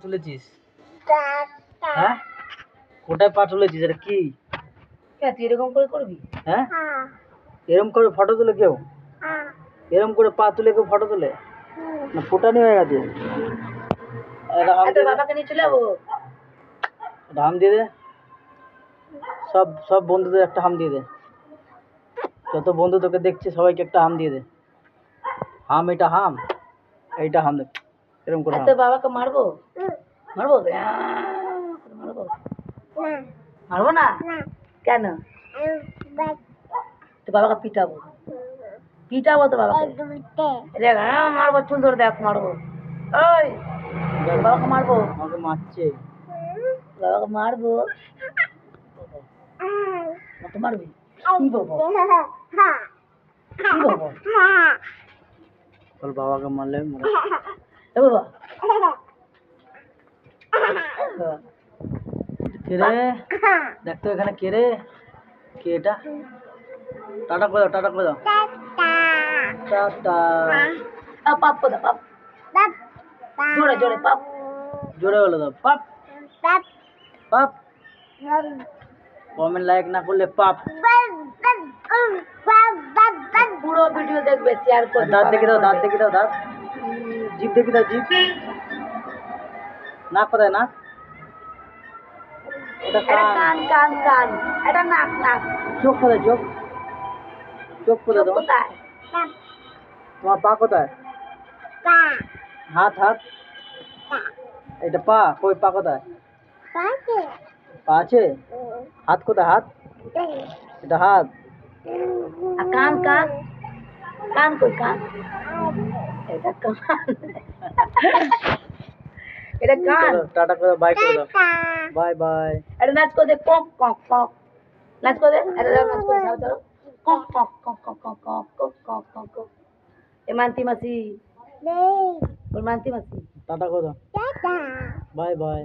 তুলেছিস? হ্যাঁ, কোথায় পা তুলেছিস? এটা কি? তুই এরকম করে করবি? হ্যাঁ, এরকম করে ফটো তুলে কেউ? এরকম করে পা তুলে কেউ ফটো তুলে? না ফুটানি হয়ে গেছে। বাবাকে নিয়ে চলে যাবো। হাম দিয়ে দে, সব সব বন্ধুদের একটা হাম দিয়ে দে। যত বন্ধু তোকে দেখছে সবাইকে একটা হাম দিয়ে দে। হাম, এটা হাম, এইটা হাম দে। এরকম করে তো বাবাকে মারবো? মারবো মারবো মারবো না? কেন? তো বাবাকে পিটাবো, পিটাবো তো বাবাকে। দেখ মারবো, চুল ধরে দেখ মারবো। ওই বাবাকে মারবো। আমাকে মারছে। বাবাকে মারবো। তো মারবি কি বাবা? কি বাবা? তোর বাবাকে মারলে এ বাবা কে রে? দেখ তো এখানে কে রে? কে এটা? টাটা করে দাও, টাটা করে দাও। টাটা। পাপ দাও, পাপ জোরে জোরে পাপ। জোরে বলে দাও, পাপ পাপ। কমেন্ট লাইক না করলে পাপ। পুরো ভিডিও দেখবে, শেয়ার করে দাঁত দেখে দাও, দাঁত দেখে দাও, দাঁত। জিভ দেখে দাও, জিভ। নাক কোথায়? নাক এটা এটা কান, কান কান। এটা নাক, নাক। চোখ কোথায়? চোখ, চোখ কোথায় তোমার? কোথায়? তোমার পা কোথায়? হাত, হাত। এটা পা কই? পা কোথায়? পা আছে? হাত কোথায়? হাত, এটা হাত। আর কান, কান কান কই? কান এটা কান। এটা কান। টাটা করে দাও, বাই করে দাও। Bye bye. এটা নাচ করে দে, কক কক কক। নাচ করে দে, এটা নাচ করে দাও, চলো। কক কক কক কক কক কক কক কক কক কক। এ মান্তি মাসি, ওর মান্তি মাসি। টাটা করে দাও, বাই বাই।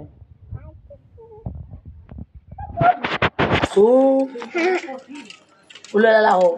উলালা হো।